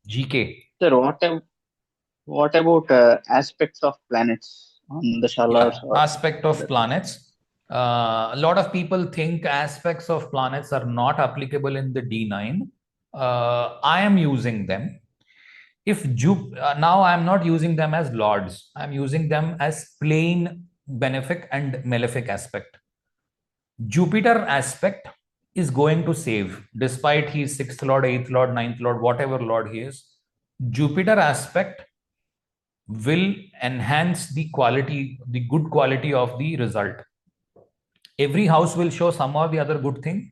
GK. Sir, what about aspects of planets on the Yeah, Shalars or aspect of other things? planets. A lot of people think aspects of planets are not applicable in the D9. I am using them. If now I am not using them as lords, I'm using them as plain benefic and malefic aspect. Jupiter aspect is going to save, despite he is sixth lord, eighth lord, ninth lord, whatever lord he is. Jupiter aspect will enhance the quality, the good quality of the result. Every house will show some or the other good thing.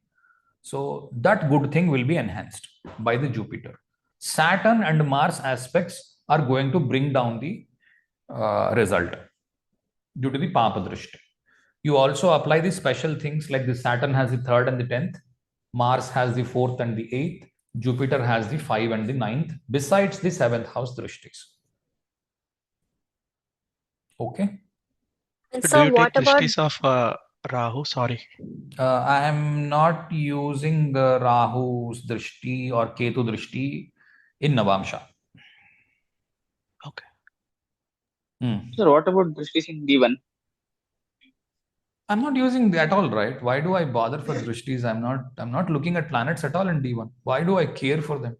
So that good thing will be enhanced by the Jupiter. Saturn and Mars aspects are going to bring down the result due to the Papa Drishti. You also apply the special things like the Saturn has the third and the 10th, Mars has the fourth and the eighth, Jupiter has the 5 and the ninth, besides the seventh house Drishtis. Okay. And Do so you take what about drishtis of Rahu? Sorry. I am not using Rahu's Drishti or Ketu Drishti in Navamsha. Okay. Sir, what about Drishtis in D1? I'm not using that at all, right? Why do I bother for Drishtis? I'm not looking at planets at all in D1. Why do I care for them?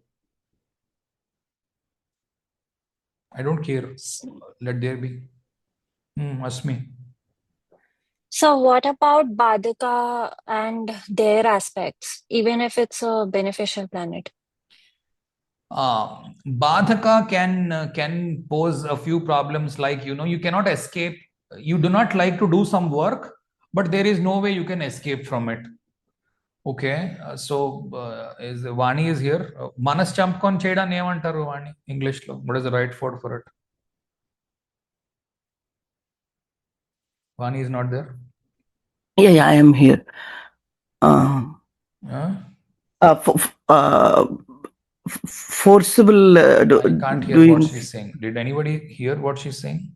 I don't care. Let there be. Ask me. so what about Badaka and their aspects, even if it's a beneficial planet? Badhaka can pose a few problems, like you cannot escape. You do not like to do some work, but there is no way you can escape from it. Okay, so is Vani is here. Manas champkon cheda nemantaru Vani English lo. What is the right word for it? Vani is not there. Yeah, I am here. Forcible. I can't hear what she's saying. Did anybody hear what she's saying?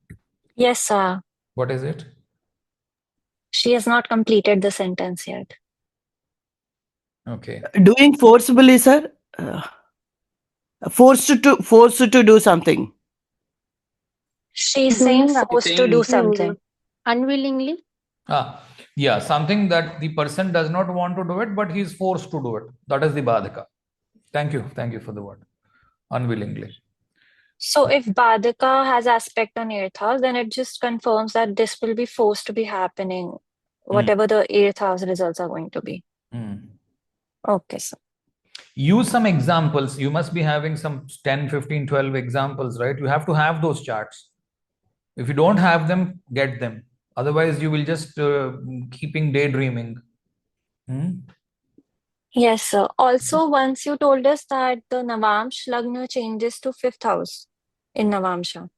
Yes, sir. What is it? She has not completed the sentence yet. Okay. Doing forcibly, sir. Forced to do something. She's saying forced to do something. Unwillingly? Yeah, something that the person does not want to do it, but he is forced to do it. That is the Badhaka. Thank you for the word. Unwillingly. So if Badaka has aspect on 8th house, then it just confirms that this will be forced to be happening, whatever the 8th house results are going to be. Okay, sir. Use some examples. You must be having some 10, 15, 12 examples, right? You have to have those charts. If you don't have them, get them. Otherwise, you will just keeping daydreaming. Yes, sir. Also, once you told us that the Navamsh Lagna changes to 5th house in Navamsha.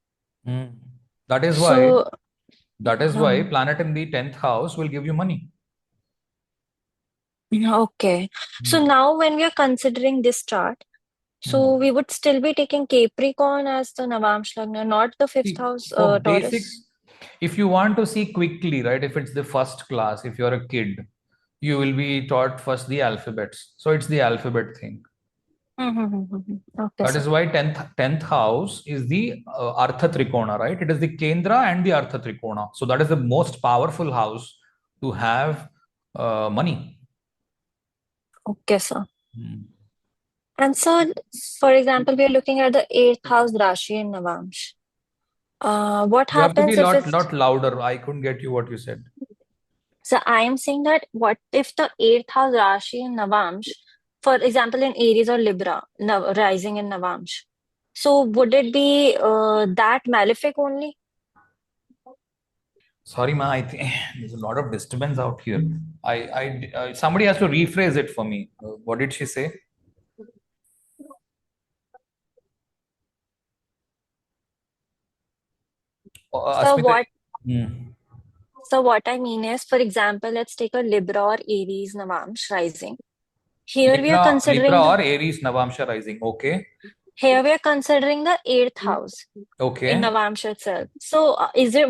That is So, why planet in the 10th house will give you money. Okay. So now when we are considering this chart, so we would still be taking Capricorn as the Navamsh Lagna, not the 5th house For Taurus. basics, if you want to see quickly, right, if it's the first class, if you're a kid, you will be taught first the alphabets. So it's the alphabet thing. Okay, That is why 10th house is the Artha Trikona, right? It is the Kendra and the Artha Trikona. So that is the most powerful house to have money. Okay, sir. And so, for example, we are looking at the 8th house Rashi in Navamsh. What You have to be happens if it's... lot louder. I couldn't get you what you said. So I am saying that what if the 8th house Rashi in Navamsh, for example, in Aries or Libra, rising in Navamsh. So would it be that malefic only? Sorry, ma. I think there's a lot of disturbance out here. Somebody has to rephrase it for me. What did she say? So what I mean is, for example, let's take a Libra or Aries Navamsh rising. Here we are considering Libra or Aries Navamsha rising. Okay. Here we are considering the 8th house. Okay. In Navamsha itself. So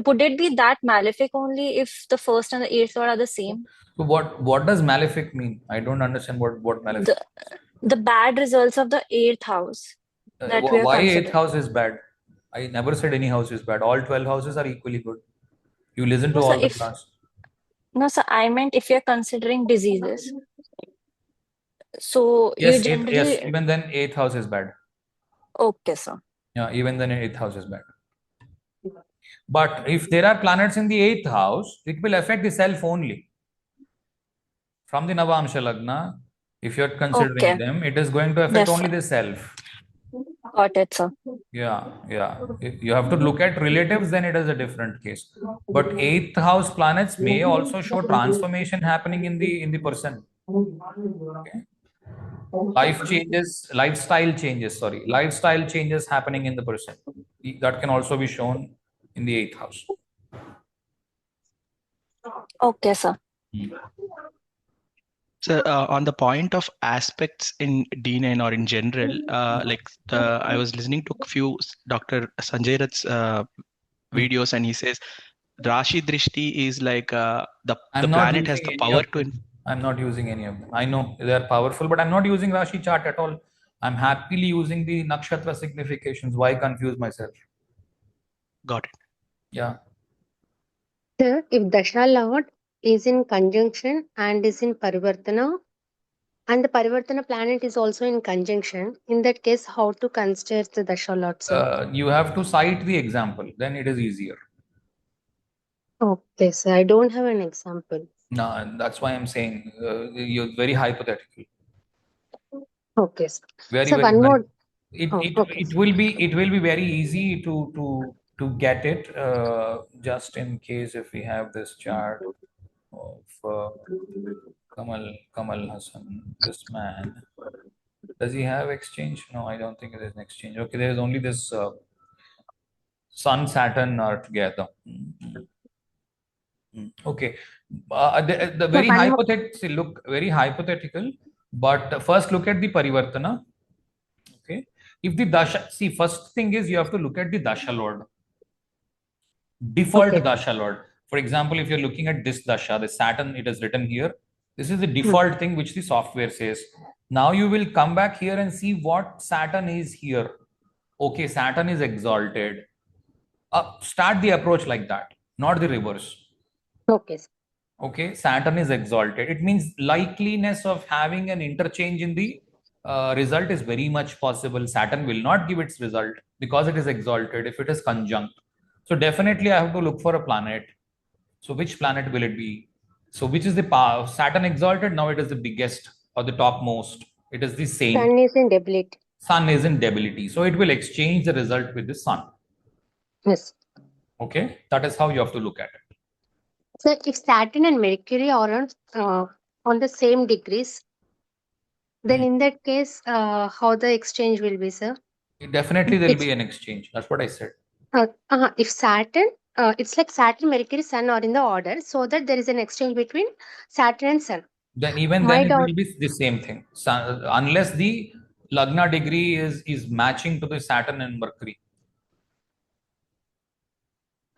would it be that malefic only if the first and the 8th lord are the same? So what does malefic mean? I don't understand what malefic. The bad results of the 8th house. that we are Why considering. eighth house is bad? I never said any house is bad. All 12 houses are equally good. You listen to No, sir, all the plants. no, sir, I meant if you're considering diseases. So you Yes, generally, even then eighth house is bad. okay, sir. Yeah, even then eighth house is bad. But if there are planets in the eighth house, it will affect the self only. From the Navamsha Lagna, if you're considering Okay. them, it is going to affect Yes, only sir. the self. Got it, sir. Yeah. If you have to look at relatives, then it is a different case. But eighth house planets may also show transformation happening in the person. Okay. Lifestyle changes happening in the person. That can also be shown in the eighth house. Okay, sir. So on the point of aspects in D9 or in general, I was listening to a few Dr. Sanjay Rath's videos, and he says Rashi Drishti is like the planet has the power to. I'm not using any of them. I know they are powerful, but I'm not using Rashi chart at all. I'm happily using the nakshatra significations. Why confuse myself? Got it. Yeah. Sir, if Dasha Lord is in conjunction and is in Parivartana, and the Parivartana planet is also in conjunction, in that case, how to consider the Dasha Lord, sir? You have to cite the example, then it is easier. Okay, sir. I don't have an example. No, that's why I'm saying you're very hypothetical. Okay, sir. Very, So very, one very. more. Okay. It will be very easy to get it. Just in case if we have this chart of Kamal Hassan, this man. Does he have exchange? No, I don't think it is an exchange. Okay, there is only this Sun Saturn are together. Okay, the very one more- hypothetical look very hypothetical, but first look at the Parivartana. Okay, if the Dasha, see, first thing is you have to look at the Dasha Lord, default Okay. Dasha Lord. For example, if you're looking at this Dasha, the Saturn, it is written here. This is the default thing which the software says. Now you will come back here and see what Saturn is here. Okay, Saturn is exalted. Start the approach like that, not the reverse. Okay, sir. Okay, Saturn is exalted. It means likeliness of having an interchange in the result is very much possible. Saturn will not give its result because it is exalted if it is conjunct. So definitely I have to look for a planet. So which planet will it be? So which is the power? Saturn exalted, now it is the biggest or the topmost. It is the same. Sun is in debility. Sun is in debility. So it will exchange the result with the sun. Yes. Okay, that is how you have to look at it. So if Saturn and Mercury are on the same degrees, then in that case, how the exchange will be, sir? Definitely there will be an exchange. That's what I said. If Saturn, it's like Saturn, Mercury, Sun are in the order, so that there is an exchange between Saturn and Sun. Then even My then it doubt- will be the same thing. Unless the Lagna degree is matching to the Saturn and Mercury.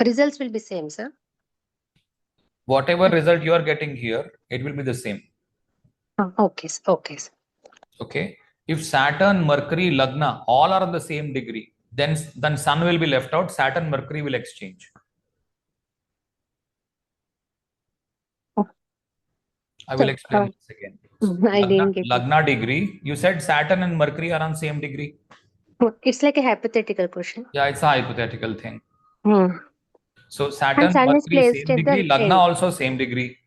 Results will be same, sir. Whatever result you are getting here, it will be the same. Okay, sir. Okay, sir. Okay. If Saturn, Mercury, Lagna all are on the same degree, then Sun will be left out. Saturn, Mercury will exchange. I will explain this again. I didn't get it. Lagna degree. You said Saturn and Mercury are on same degree. It's like a hypothetical question. Yeah, it's a hypothetical thing. Hmm. So Saturn, Sun is Mercury, placed same at the degree. Lagna end. also same degree.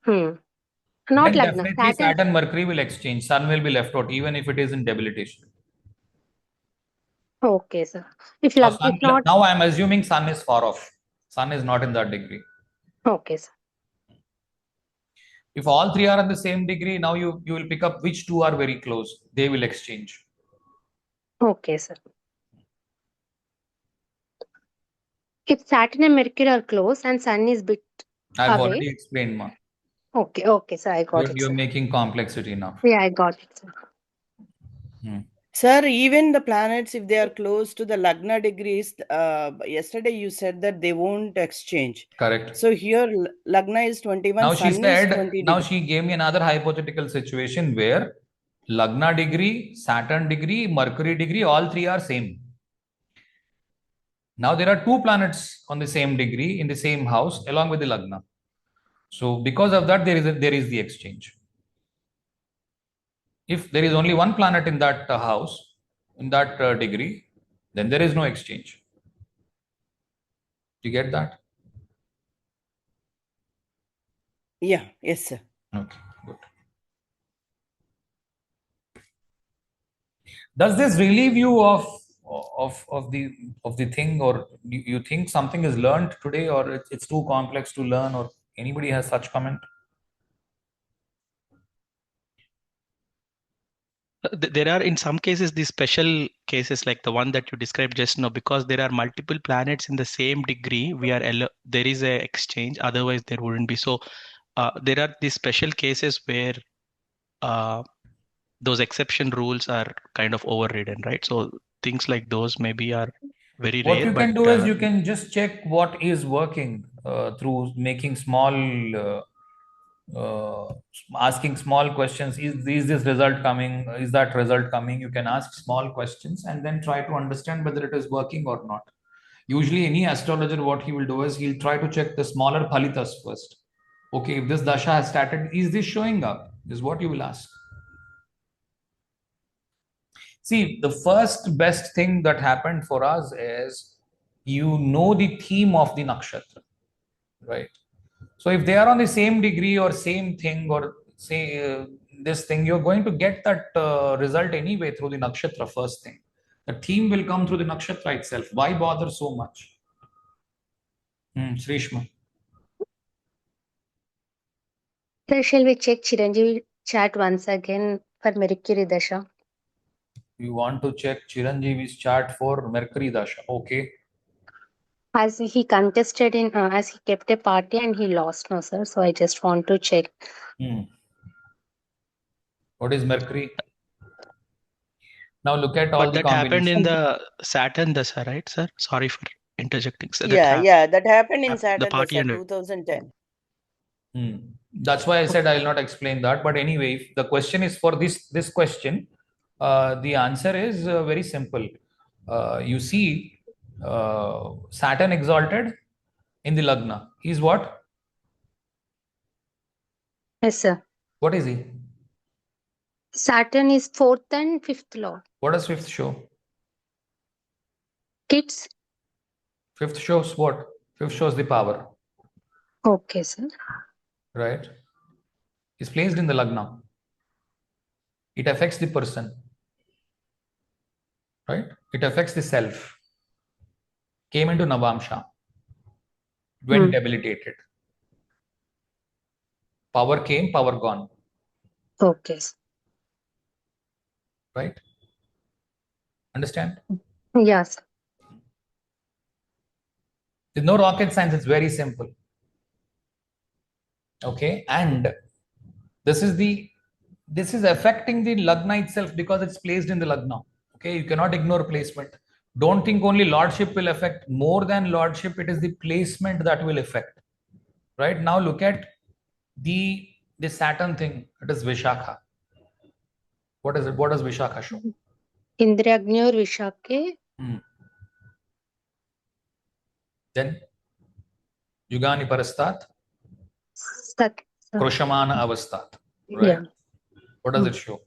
Not Then Lagna. definitely Saturn, Mercury will exchange. Sun will be left out, even if it is in debilitation. Okay, sir. If not, Now I am assuming Sun is far off. Sun is not in that degree. Okay, sir. If all three are in the same degree, now you will pick up which two are very close. They will exchange. Okay, sir. If Saturn and Mercury are close and Sun is bit I've away. already explained, ma. Okay, sir. I got it. You're Sir. making complexity now. Yeah, I got it, sir. Sir, even the planets, if they are close to the Lagna degrees, yesterday you said that they won't exchange. Correct. So here Lagna is 21, Now Sun she said, is 20 now degrees. she gave me another hypothetical situation where Lagna degree, Saturn degree, Mercury degree, all three are same. Now there are two planets on the same degree in the same house along with the Lagna. So because of that, there is the exchange. If there is only one planet in that house, in that degree, then there is no exchange. Do you get that? Yeah, yes, sir. Okay, good. Does this relieve you of the thing, or you think something is learned today, or it's too complex to learn, or anybody has such comment? There are in some cases these special cases like the one that you described just now, because there are multiple planets in the same degree. There is a exchange. Otherwise, there wouldn't be. So there are these special cases where those exception rules are kind of overridden, right? So things like those maybe are very What rare. you can do is you can just check what is working through making small, asking small questions. Is this result coming? Is that result coming? You can ask small questions and then try to understand whether it is working or not. Usually, any astrologer, what he will do is he'll try to check the smaller phalitas first. Okay, if this dasha has started, is this showing up? Is what you will ask. See, the first best thing that happened for us is you know the theme of the nakshatra, right? So if they are on the same degree or same thing or say this thing, you're going to get that result anyway through the nakshatra first thing. The theme will come through the nakshatra itself. Why bother so much? Srishma. Sir, shall we check Chiranjeevi chart once again for Mercury Dasha? You want to check Chiranjeevi's chart for Mercury Dasha. Okay. As he contested in, as he kept a party and he lost, no, sir. So I just want to check. What is Mercury? Now look at all But the that happened in combinations. the Saturn Dasha, right, sir? Sorry for interjecting. So That happened in the Saturn party Dasha ended. 2010. That's why I said I will not explain that. But anyway, if the question is for this question, the answer is very simple. You see, Saturn exalted in the Lagna. He's what? Yes, sir. What is he? Saturn is 4th and 5th law. What does fifth show? Kids. Fifth shows what? Fifth shows the power. Okay, sir. Right? Is placed in the Lagna. It affects the person. Right? It affects the self. Came into Navamsha. Went debilitated. Power came, power gone. Okay, sir. Right? Understand? Yes. There's no rocket science. It's very simple. Okay. And this is affecting the Lagna itself because it's placed in the Lagna. Okay. You cannot ignore placement. Don't think only lordship will affect. More than lordship, it is the placement that will affect. Right? Now look at the Saturn thing. It is Vishakha. What is it? What does Vishakha show? Indragni or Vishake. Then Yugani Parastat, Kroshamana Avastat. Right? Yeah. What does it show?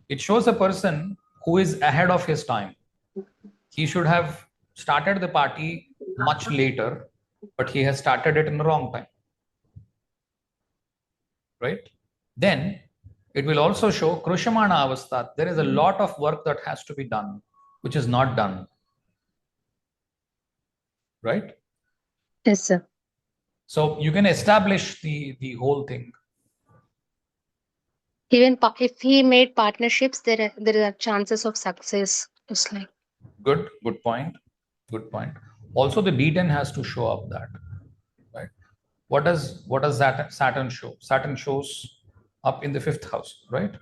It shows a person who is ahead of his time. He should have started the party much later, but he has started it in the wrong time. Right? Then it will also show Krushamana Avastat. There is a lot of work that has to be done, which is not done. Right? Yes, sir. So you can establish the whole thing. Even if he made partnerships, there are chances of success. It's like Good point. Good point. Also, the D10 has to show up that. Right? What does Saturn show? Saturn shows up in the 5th house, right?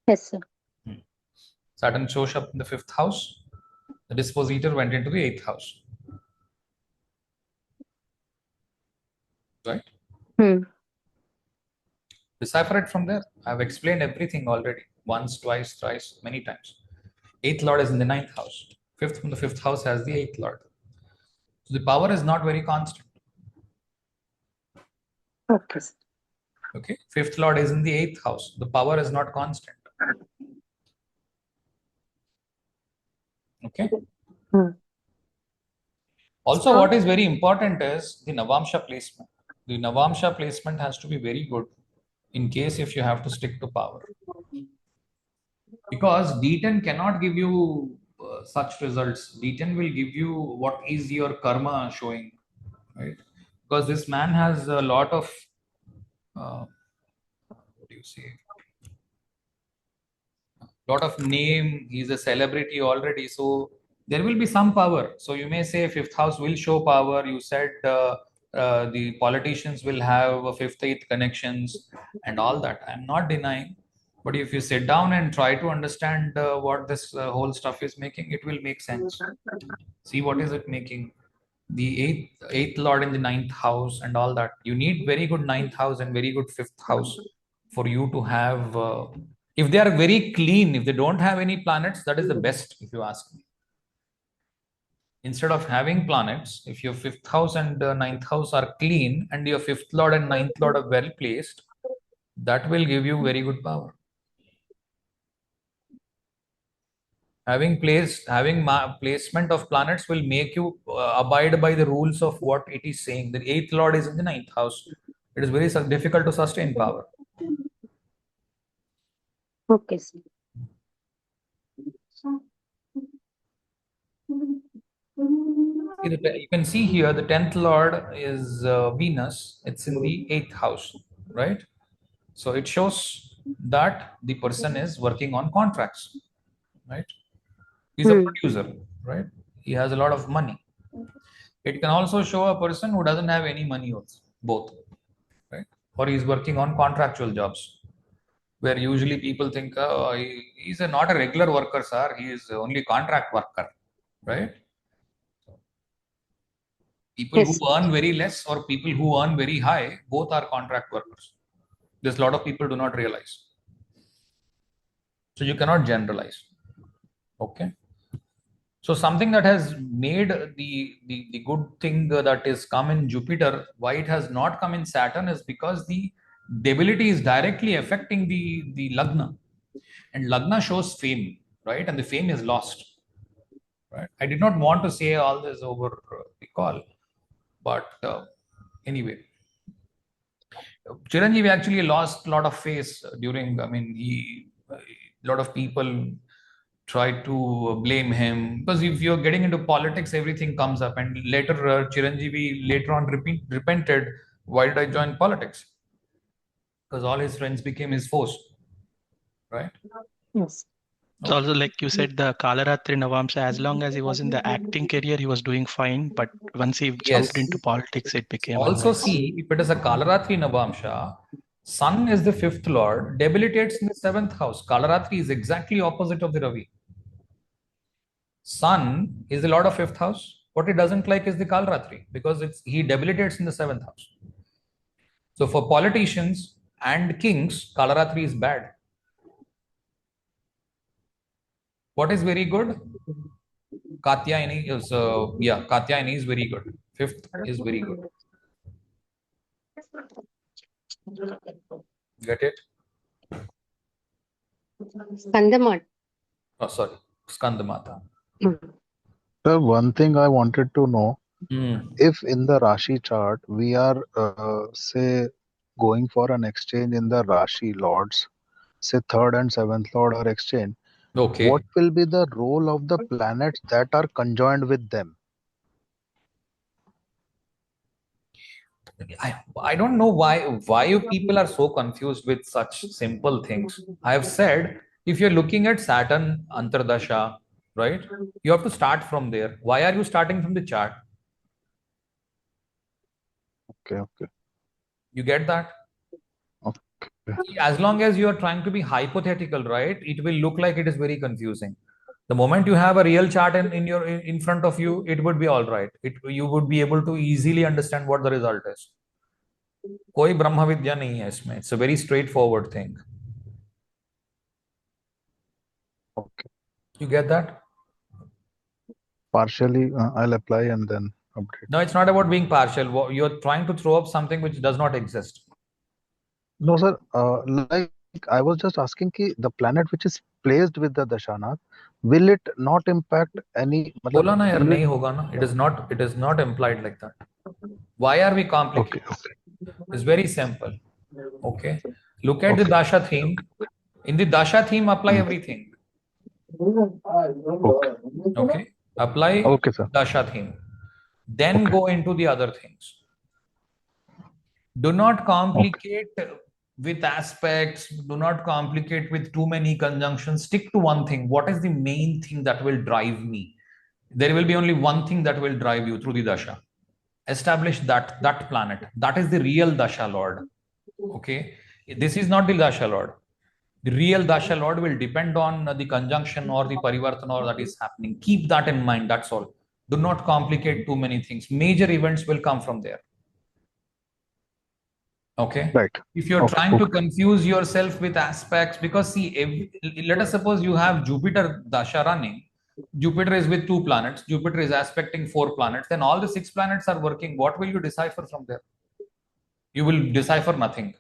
yes, sir. Saturn shows up in the 5th house. The dispositor went into the 8th house. Right? Decipher it from there. I've explained everything already. Once, twice, thrice, many times. 8th lord is in the 9th house. 5th from the 5th house has the 8th lord. So the power is not very constant. Okay. Okay. 5th lord is in the 8th house. The power is not constant. Okay. Also, So- what is very important is the Navamsha placement. The Navamsha placement has to be very good in case if you have to stick to power. Because D10 cannot give you such results. D10 will give you what is your karma showing, right? Because this man has a lot of, what do you say? Lot of name. He's a celebrity already, so there will be some power. So you may say 5th house will show power. You said the politicians will have a 5th, 8th connections and all that. I'm not denying. But if you sit down and try to understand what this whole stuff is making, it will make sense. See what is it making? The eighth lord in the 9th house and all that. You need very good 9th house and very good 5th house for you to have. If they are very clean, if they don't have any planets, that is the best, if you ask me. Instead of having planets, if your 5th house and 9th house are clean and your 5th lord and 9th lord are well placed, that will give you very good power. Having placement of planets will make you abide by the rules of what it is saying. The 8th lord is in the 9th house. It is very difficult to sustain power. Okay, sir. You can see here the 10th lord is Venus. It's in the 8th house, right? So it shows that the person is working on contracts, right? He's a producer, right? He has a lot of money. It can also show a person who doesn't have any money also, both, right? Or he's working on contractual jobs, where usually people think, oh, he's not a regular worker, sir. He is only contract worker, right? People Yes. who earn very less or people who earn very high, both are contract workers. There's a lot of people do not realize. So you cannot generalize. Okay. So something that has made the good thing that is come in Jupiter, why it has not come in Saturn is because the debility is directly affecting the Lagna. And Lagna shows fame, right? And the fame is lost. Right? I did not want to say all this over the call, but anyway, Chiranjeevi actually lost a lot of face during. I mean, a lot of people tried to blame him because if you're getting into politics, everything comes up. And later, Chiranjeevi later on repented. Why did I join politics? Because all his friends became his foes, right? Yes. It's also like you said, the Kalaratri Navamsa, as long as he was in the acting career, he was doing fine. But once he jumped into politics, it became Also unwise. see, if it is a Kalaratri Navamsha, Sun is the 5th lord, debilitates in the 7th house. Kalaratri is exactly opposite of the Ravi. Sun is the lord of 5th house. What he doesn't like is the Kalaratri because he debilitates in the 7th house. So for politicians and kings, Kalaratri is bad. What is very good? Katyayani is Katyayani is very good. 5th is very good. Get it? Skandamat. Oh, sorry, Skandamata. Sir, one thing I wanted to know, if in the Rashi chart we are, say, going for an exchange in the Rashi lords, say 3rd and 7th lord are exchanged, Okay. what will be the role of the planets that are conjoined with them? I don't know why you people are so confused with such simple things. I have said if you're looking at Saturn Antardasha, right? You have to start from there. Why are you starting from the chart? Okay. You get that? Okay. As long as you are trying to be hypothetical, right? It will look like it is very confusing. The moment you have a real chart in front of you, it would be all right. You would be able to easily understand what the result is. कोई ब्रह्म विद्या नहीं है इसमें. It's a very straightforward thing. Okay. You get that? Partially, I'll apply and then update. No, it's not about being partial. You're trying to throw up something which does not exist. No, sir. Like I was just asking, ki the planet which is placed with the Dashanath, will it not impact any? बोला ना यार, will नहीं होगा ना. It is not implied like that. Why are we complicated? Okay. It's very simple. Okay. Look at the Okay. Dasha theme. In the Dasha theme, apply everything. Okay. Okay. Apply Okay, sir. Dasha theme. Then Okay. go into the other things. Do not complicate with aspects. Do not complicate with too many conjunctions. Stick to one thing. What is the main thing that will drive me? There will be only one thing that will drive you through the Dasha. Establish that planet. That is the real Dasha Lord. Okay. This is not the Dasha Lord. The real Dasha Lord will depend on the conjunction or the parivartana that is happening. Keep that in mind. That's all. Do not complicate too many things. Major events will come from there. Okay. Right. If you're Okay. trying to confuse yourself with aspects, because see, let us suppose you have Jupiter Dasha running. Jupiter is with 2 planets. Jupiter is aspecting 4 planets. Then all the 6 planets are working. What will you decipher from there? You will decipher nothing.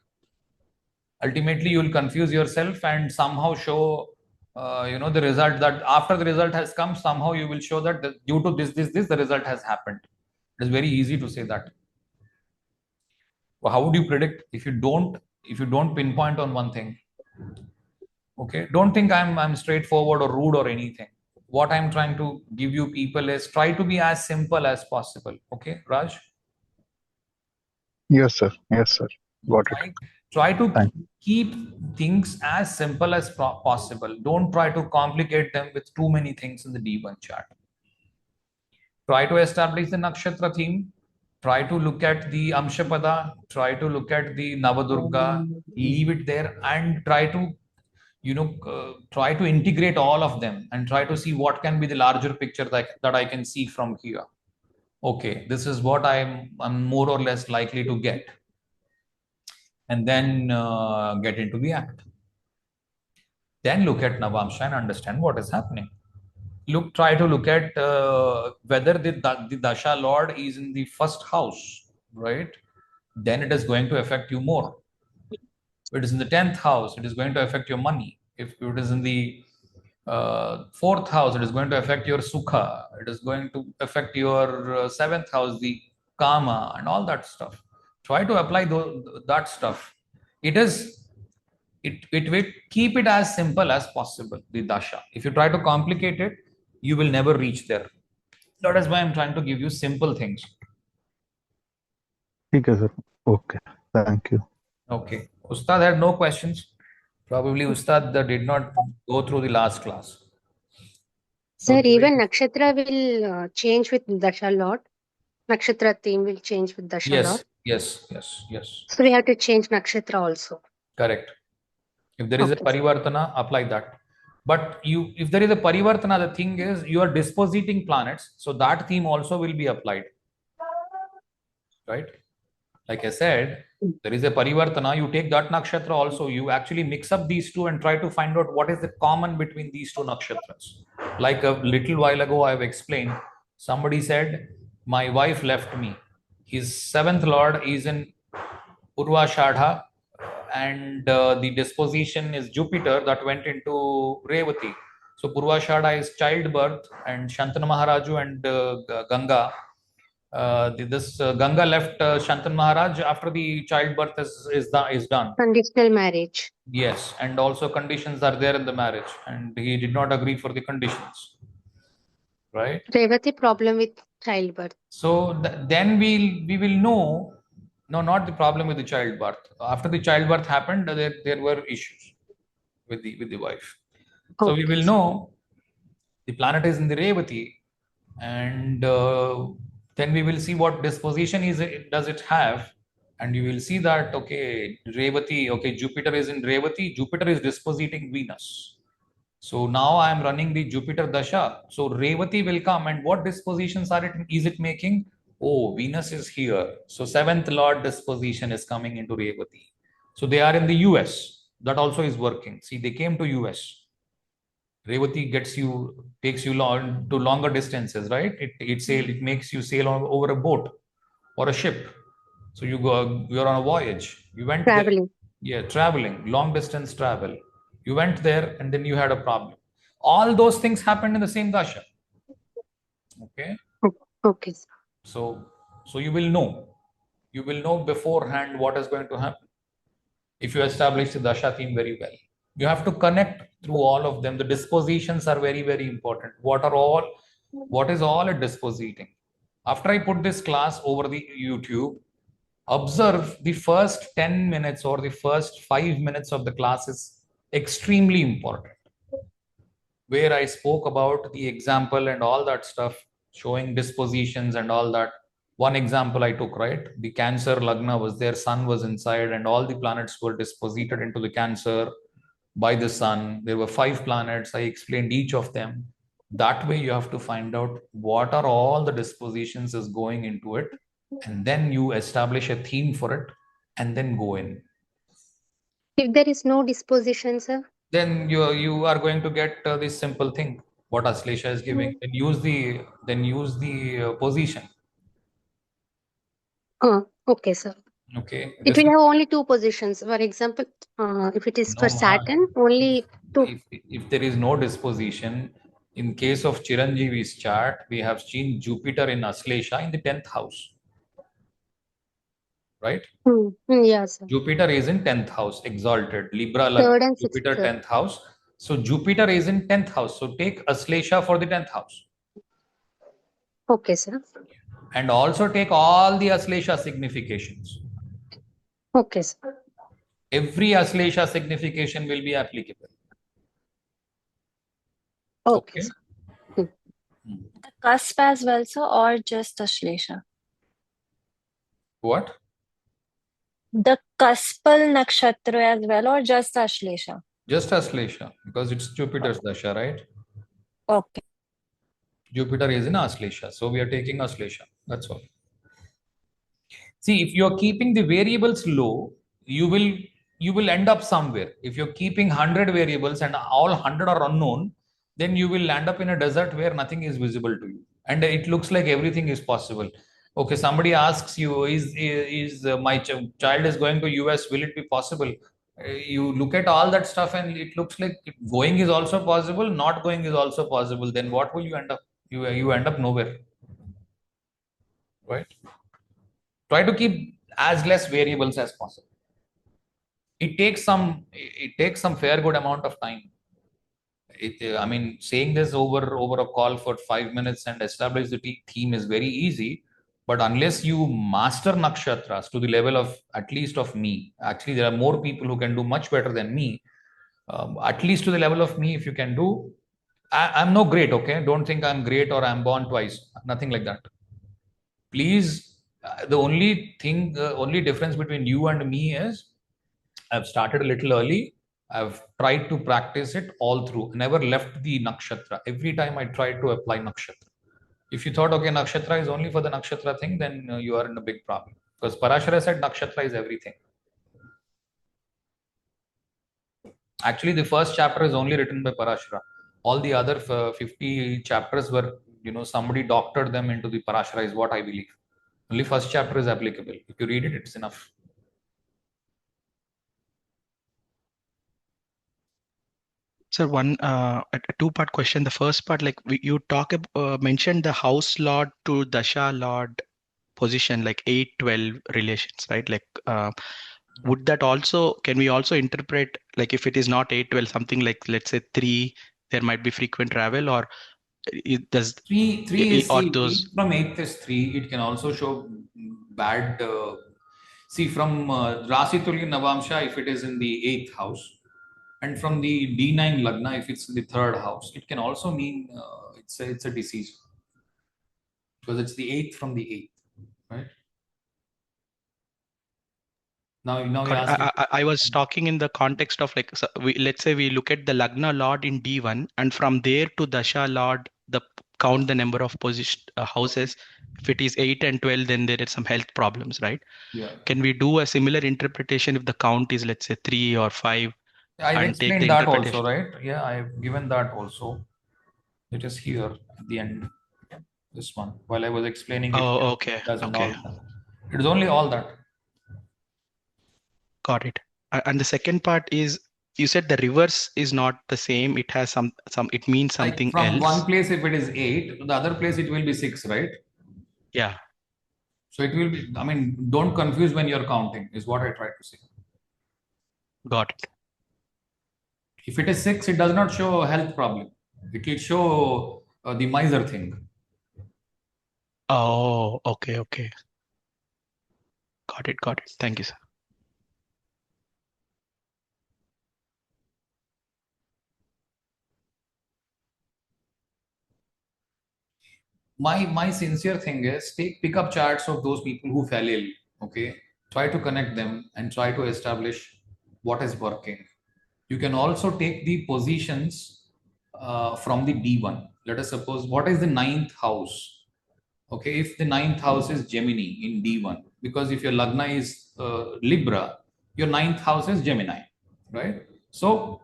Ultimately, you will confuse yourself and somehow show, the result that after the result has come, somehow you will show that due to this, the result has happened. It is very easy to say that. Well, how would you predict if you don't pinpoint on one thing? Okay, don't think I'm straightforward or rude or anything. What I'm trying to give you people is try to be as simple as possible. Okay, Raj? Yes, sir. Yes, sir. Got it. Try to Thank keep things as simple as possible. Don't try to complicate them with too many things in the D1 chart. Try to establish the nakshatra theme. Try to look at the Amshapada. Try to look at the Navadurga. Leave it there and try to try to integrate all of them and try to see what can be the larger picture that I can see from here. Okay, this is what I'm more or less likely to get. And then get into the act. Then look at Navamsha and understand what is happening. Try to look at whether the Dasha Lord is in the first house, right? Then it is going to affect you more. If it is in the 10th house, it is going to affect your money. If it is in the 4th house, it is going to affect your sukha. It is going to affect your 7th house, the kama, and all that stuff. Try to apply that stuff. It will keep it as simple as possible, the dasha. If you try to complicate it, you will never reach there. That is why I'm trying to give you simple things. Okay, sir. Okay. Thank you. Okay. Ustad had no questions. Probably Ustad did not go through the last class. Sir, even nakshatra will change with Dasha Lord. Nakshatra theme will change with Dasha Lord. Yes. So we have to change nakshatra also. Correct. If there is a parivartana, apply that. But if there is a parivartana, the thing is you are dispositing planets, so that theme also will be applied. Right? Like I said, there is a parivartana, you take that nakshatra also, you actually mix up these two and try to find out what is the common between these two nakshatras. Like a little while ago, I've explained, somebody said, my wife left me. His 7th lord is in Urvashadha, and the disposition is Jupiter that went into Revati. So Purvashadha is childbirth, and Shantanu Maharaju and Ganga. Ganga left Shantanu Maharaj after the childbirth is done. Conditional marriage. Yes, and also conditions are there in the marriage, and he did not agree for the conditions. Right? Revati problem with childbirth. So then we will know. No, not the problem with the childbirth. After the childbirth happened, there were issues with the wife. Okay. So we will know the planet is in the Revati, and then we will see what disposition does it have, and you will see that Revati, Jupiter is in Revati. Jupiter is dispositing Venus. So now I am running the Jupiter Dasha. So Revati will come, and what dispositions is it making? oh, Venus is here. So seventh Lord disposition is coming into Revati. So they are in the US. That also is working. See, they came to US. Revati takes you to longer distances, right? It makes you sail over a boat or a ship. So you're on a voyage. You went there. Traveling. Yeah, traveling, long distance travel. You went there and then you had a problem. All those things happened in the same dasha. Okay. Okay, sir. So you will know. You will know beforehand what is going to happen if you establish the dasha theme very well. You have to connect through all of them. The dispositions are very, very important. What is all a dispositing? After I put this class over the YouTube, observe the first 10 minutes or the first 5 minutes of the class is extremely important, where I spoke about the example and all that stuff, showing dispositions and all that. One example I took, right? The Cancer Lagna was there, Sun was inside, and all the planets were disposited into the Cancer by the Sun. There were 5 planets. I explained each of them. That way, you have to find out what are all the dispositions is going into it, and then you establish a theme for it, and then go in. If there is no disposition, sir? Then you are going to get this simple thing what Aslesha is giving. Then use the position. Okay, sir. Okay. It will have only 2 positions. For example, if it is for Saturn, only 2. If there is no disposition, in case of Chiranjeevi's chart, we have seen Jupiter in Aslesha in the 10th house. Right? Yeah, sir. Jupiter is in 10th house, exalted. Libra, Third and Jupiter, sixth, 10th house. So Jupiter is in 10th house. So take Aslesha for the 10th house. Okay, sir. And also take all the Aslesha significations. Okay, sir. Every Aslesha signification will be applicable. Okay, sir. The cusp as well, sir, or just Ashlesha? What? The Cuspal Nakshatra as well, or just Ashlesha? Just Aslesha, because it's Jupiter's Dasha, right? Okay. Jupiter is in Aslesha, so we are taking Aslesha. That's all. See, if you are keeping the variables low, you will end up somewhere. If you're keeping 100 variables and all 100 are unknown, then you will end up in a desert where nothing is visible to you, and it looks like everything is possible. Okay, somebody asks you, is my child is going to US? Will it be possible? You look at all that stuff, and it looks like going is also possible, not going is also possible. Then what will you end up? You end up nowhere, right? Try to keep as less variables as possible. It takes some fair good amount of time. I mean, saying this over a call for 5 minutes and establish the theme is very easy, but unless you master nakshatras to the level of at least of me, actually there are more people who can do much better than me. At least to the level of me, if you can do, I'm no great. Okay, don't think I'm great or I'm born twice. Nothing like that. Please, the only difference between you and me is I've started a little early. I've tried to practice it all through. Never left the nakshatra. Every time I tried to apply nakshatra. If you thought, okay, nakshatra is only for the nakshatra thing, then you are in a big problem. Because Parashara said nakshatra is everything. Actually, the first chapter is only written by Parashara. All the other 50 chapters were, somebody doctored them into the Parashara is what I believe. Only first chapter is applicable. If you read it, it's enough. Sir, a 2-part question. The first part, like you mentioned the house lord to dasha lord position, like 8-12 relations, right? Like, would that also, can we also interpret, like if it is not 8-12, something like, let's say 3, there might be frequent travel, or it does 3 is, or see, those from 8th is 3. It can also show bad. See, from Rasi Tulya Navamsha, if it is in the 8th house, and from the D9 Lagna, if it's in the 3rd house, it can also mean it's a disease, because it's the 8th from the 8th, right? Now you're asking. I was talking in the context of, like, so let's say we look at the Lagna Lord in D1, and from there to Dasha Lord, the count the number of houses. If it is 8 and 12, then there are some health problems, right? Yeah. Can we do a similar interpretation if the count is, let's say, 3 or 5? I've And take explained the that interpretation. also, right? Yeah, I've given that also. It is here at the end. This one. While I was explaining it, Oh, okay. doesn't Okay. all. It is only all that. Got it. And the second part is, you said the reverse is not the same. It has some it means Like something from else. one place, if it is 8, to the other place it will be 6, right? Yeah. So it will be, I mean, don't confuse when you're counting, is what I tried to say. Got it. If it is 6, it does not show a health problem. It will show the miser thing. Oh, okay, okay. Got it, got it. Thank you, sir. My sincere thing is pick up charts of those people who fell ill. Okay, try to connect them and try to establish what is working. You can also take the positions from the D1. Let us suppose, what is the 9th house? Okay, if the 9th house is Gemini in D1, because if your Lagna is Libra, your 9th house is Gemini, right? So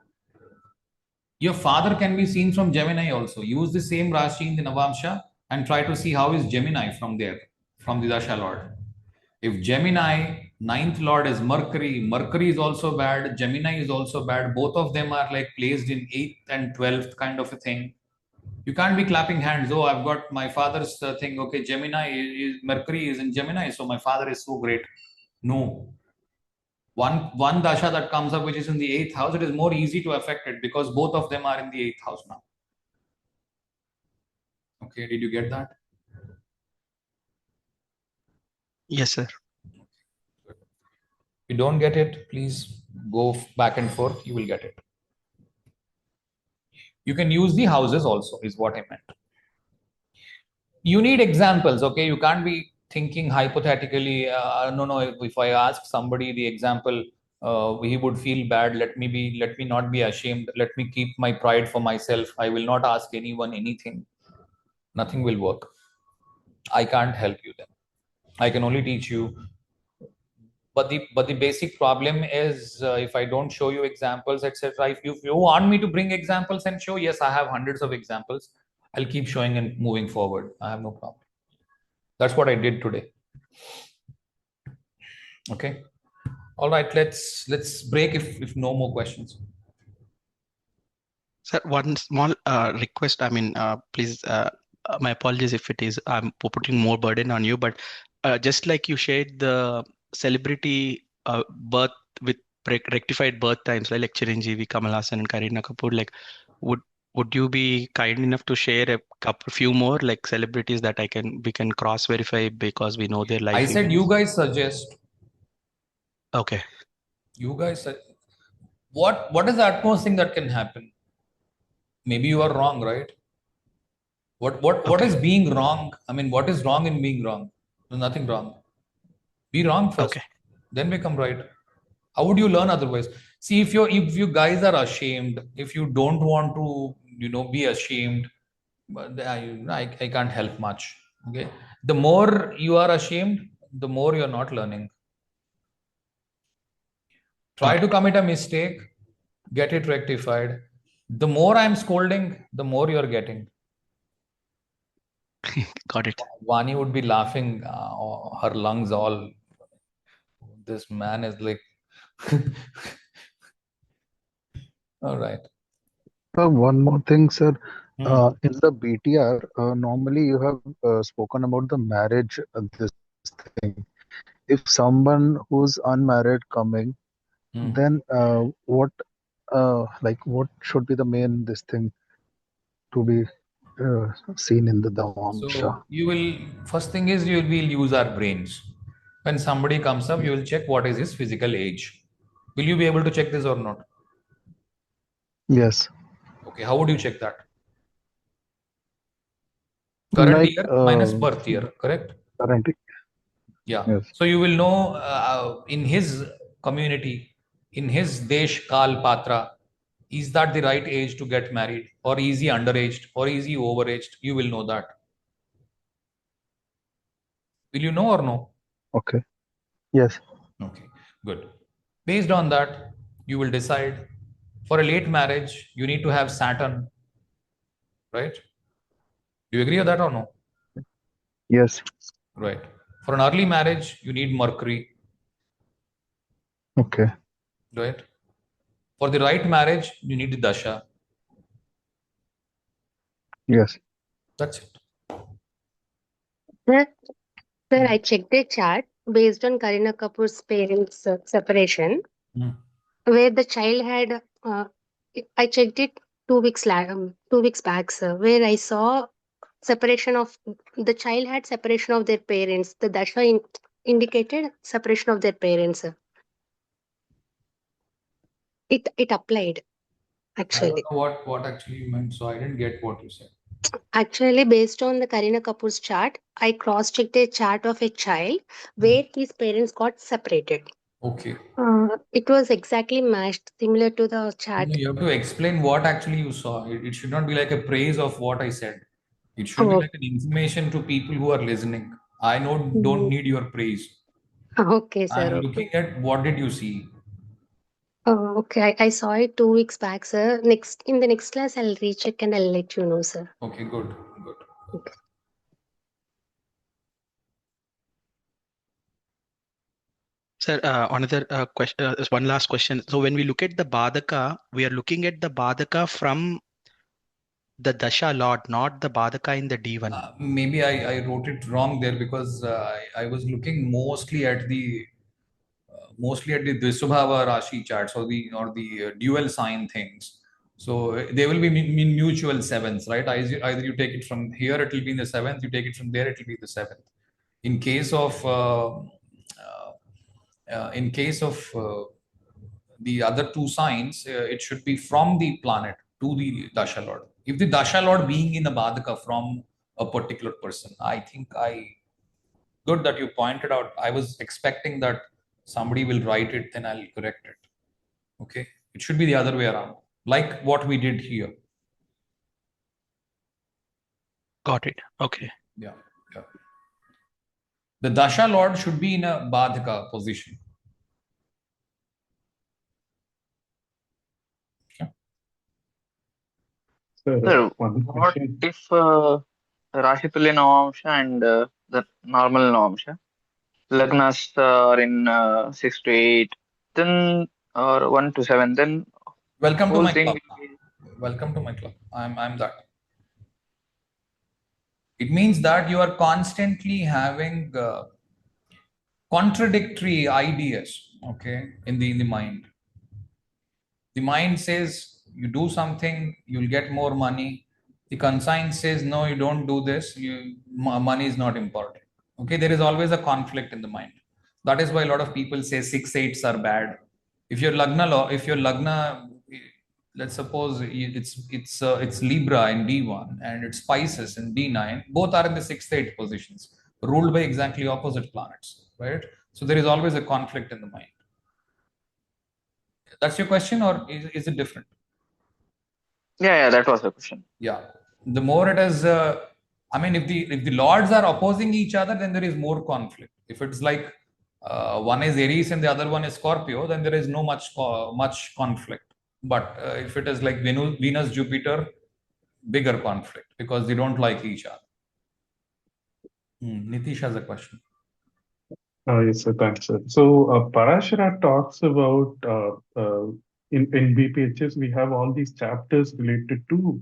your father can be seen from Gemini also. Use the same Rashi in the Navamsha and try to see how is Gemini from there, from the Dasha Lord. If Gemini, 9th Lord is Mercury, Mercury is also bad, Gemini is also bad. Both of them are like placed in 8th and 12th kind of a thing. You can't be clapping hands. Oh, I've got my father's thing. Okay, Gemini is Mercury is in Gemini, so my father is so great. No. One dasha that comes up, which is in the 8th house, it is more easy to affect it because both of them are in the 8th house now. Okay, did you get that? Yes, sir. If you don't get it, please go back and forth. You will get it. You can use the houses also, is what I meant. You need examples, okay? You can't be thinking hypothetically. No. If I ask somebody the example, he would feel bad. Let me not be ashamed. Let me keep my pride for myself. I will not ask anyone anything. Nothing will work. I can't help you then. I can only teach you. But the basic problem is if I don't show you examples, etc. If you want me to bring examples and show, yes, I have hundreds of examples. I'll keep showing and moving forward. I have no problem. That's what I did today. Okay. All right. Let's break if no more questions. Sir, one small request. I mean, please, my apologies if it is, I'm putting more burden on you, but just like you shared the celebrity birth with rectified birth times, like Chiranjeevi, Kamal Haasan, and Kareena Kapoor, like, would you be kind enough to share a few more like celebrities that we can cross verify because we know their life? I said you guys suggest. Okay. You guys said, what is the utmost thing that can happen? Maybe you are wrong, right? What is being wrong? I mean, what is wrong in being wrong? There's nothing wrong. Be wrong first, then become right. How would you learn otherwise? See, if you guys are ashamed, if you don't want to, be ashamed, but I can't help much. Okay, the more you are ashamed, the more you're not learning. Try to commit a mistake, get it rectified. The more I'm scolding, the more you're getting. Got it. Vani would be laughing, her lungs all. This man is like. All right. One more thing, sir. In the BTR, normally you have spoken about the marriage, this thing. If someone who's unmarried coming, then what should be the main this thing to be seen in the Navamsha? So first thing is we'll use our brains. When somebody comes up, you will check what is his physical age. Will you be able to check this or not? Yes. Okay, how would you check that? Current year minus birth year, correct? Current. Yeah. Yes. So you will know in his community, in his Desh, Kal, Patra, Is that the right age to get married, or is he underaged, or is he overaged? You will know that. Will you know or no? Okay. Yes. Okay, good. Based on that, you will decide. For a late marriage, you need to have Saturn, right? Do you agree with that or no? Yes. Right. For an early marriage, you need Mercury, Okay. right? For the right marriage, you need the Dasha. Yes. That's it. Sir, I checked a chart based on Kareena Kapoor's parents' separation, where the child had. I checked it 2 weeks 2 weeks back, sir, where I saw separation of the child had separation of their parents. The Dasha indicated separation of their parents, sir. It applied I actually. don't know what actually you meant, so I didn't get what you said. Actually, based on the Kareena Kapoor's chart, I cross-checked a chart of a child where his parents got separated. Okay. It was exactly matched, similar to the chart. No, you have to explain what actually you saw. It should not be like a praise of what I said. It should be Oh, like an information to people who are listening. I don't mhm. need your praise. Okay, sir. I'm Okay. looking at what did you see. Oh, okay. I saw it 2 weeks back, sir. In the next class, I'll recheck and I'll let you know, sir. Okay, good. Okay. Sir, another question, one last question. So when we look at the Badaka, we are looking at the Badaka from the Dasha Lord, not the Badaka in the D1. Maybe I wrote it wrong there because I was looking mostly at the Dvisubhava Rashi charts or the dual sign things. So they will be mean mutual sevens, right? Either you take it from here, it will be in the seventh. You take it from there, it will be the seventh. In case of the other two signs, it should be from the planet to the Dasha Lord. If the Dasha Lord being in the Badaka from a particular person, I think good that you pointed out. I was expecting that somebody will write it, then I'll correct it. Okay. It should be the other way around, like what we did here. Got it. Okay. Yeah. The Dasha Lord should be in a Badhaka position. Sir, what if Rashi Tulya Navamsha and the normal Navamsha Lagnas are in 6 to 8, then or 1 to 7, then Welcome to whole my thing club. will be. Welcome to my club. I'm that. It means that you are constantly having contradictory ideas, okay, in the mind. The mind says you do something, you'll get more money. The conscience says no, you don't do this. Money is not important. Okay, there is always a conflict in the mind. That is why a lot of people say 6/8s are bad. If your lagna, let's suppose it's Libra in D1 and it's Pisces in D9, both are in the 6/8 positions, ruled by exactly opposite planets, right? So there is always a conflict in the mind. That's your question, or is it different? Yeah, that was the question. Yeah. The more it is, if the lords are opposing each other, then there is more conflict. If it's like one is Aries and the other one is Scorpio, then there is no much conflict. But if it is like Venus, Jupiter, bigger conflict because they don't like each other. Nitish has a question. Yes, sir. Thanks, sir. So, Parashara talks about in BPHS, we have all these chapters related to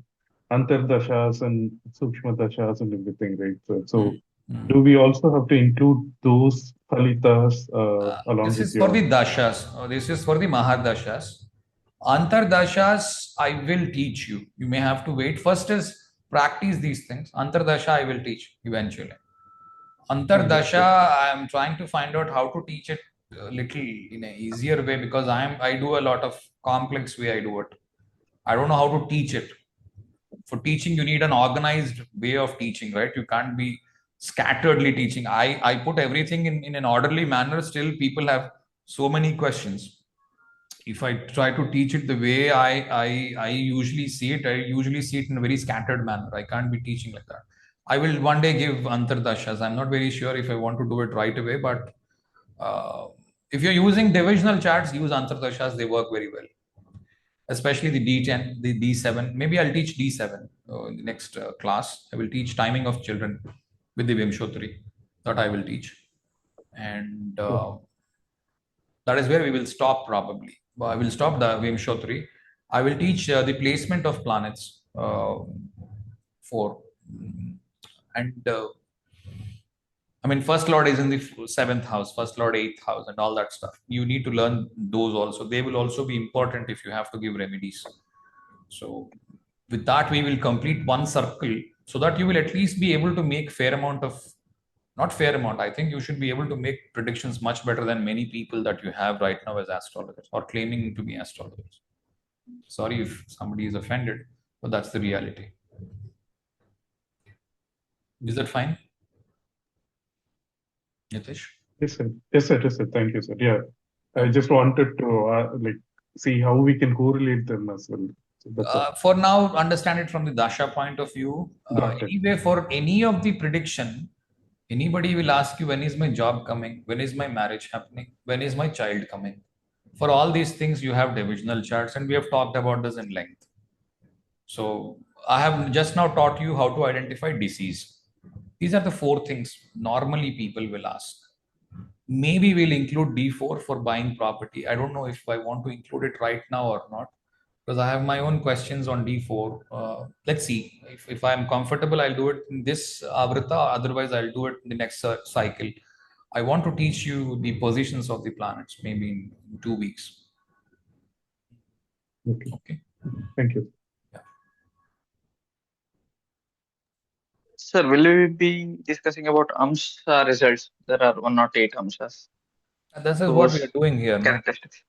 Antardashas and Sukshma Dashas and everything, right? So, do we also have to include those Phalitas along This with is for the your... dashas. This is for the Mahadashas. Antardashas, I will teach you. You may have to wait. First is practice these things. Antardasha, I will teach eventually. Antardasha, I am trying to find out how to teach it a little in an easier way because I do a lot of complex way I do it. I don't know how to teach it. For teaching, you need an organized way of teaching, right? You can't be scatteredly teaching. I put everything in an orderly manner. Still, people have so many questions. if I try to teach it the way I usually see it, I usually see it in a very scattered manner. I can't be teaching like that. I will one day give Antardashas. I'm not very sure if I want to do it right away, but if you're using divisional charts, use Antardashas. They work very well, especially the D10, the D7. Maybe I'll teach D7 in the next class. I will teach timing of children with the Vimshothari. That I will teach. And that is where we will stop probably. I will stop the Vimshothari. I will teach the placement of planets for, and I mean, first lord is in the seventh house, first lord, eighth house, and all that stuff. You need to learn those also. They will also be important if you have to give remedies. So with that, we will complete one circle so that you will at least be able to make fair amount of, not fair amount. I think you should be able to make predictions much better than many people that you have right now as astrologers or claiming to be astrologers. Sorry if somebody is offended, but that's the reality. Is that fine? Nitish? Yes, sir. Yes, sir. Yes, sir. Thank you, sir. Yeah, I just wanted to see how we can correlate them as well. So that's all. For now, understand it from the Dasha point of view. Got it. Anyway, for any of the prediction, anybody will ask you, when is my job coming? When is my marriage happening? When is my child coming? For all these things, you have divisional charts, and we have talked about this in length. So I have just now taught you how to identify disease. These are the four things normally people will ask. Maybe we'll include D4 for buying property. I don't know if I want to include it right now or not, because I have my own questions on D4. Let's see. If I'm comfortable, I'll do it in this Avrita. Otherwise, I'll do it in the next cycle. I want to teach you the positions of the planets, maybe in 2 weeks. Okay. Thank you. Yeah. Sir, will we be discussing about AMSA results? There are 108 AMSAs. And this is what we are doing here. Characteristics.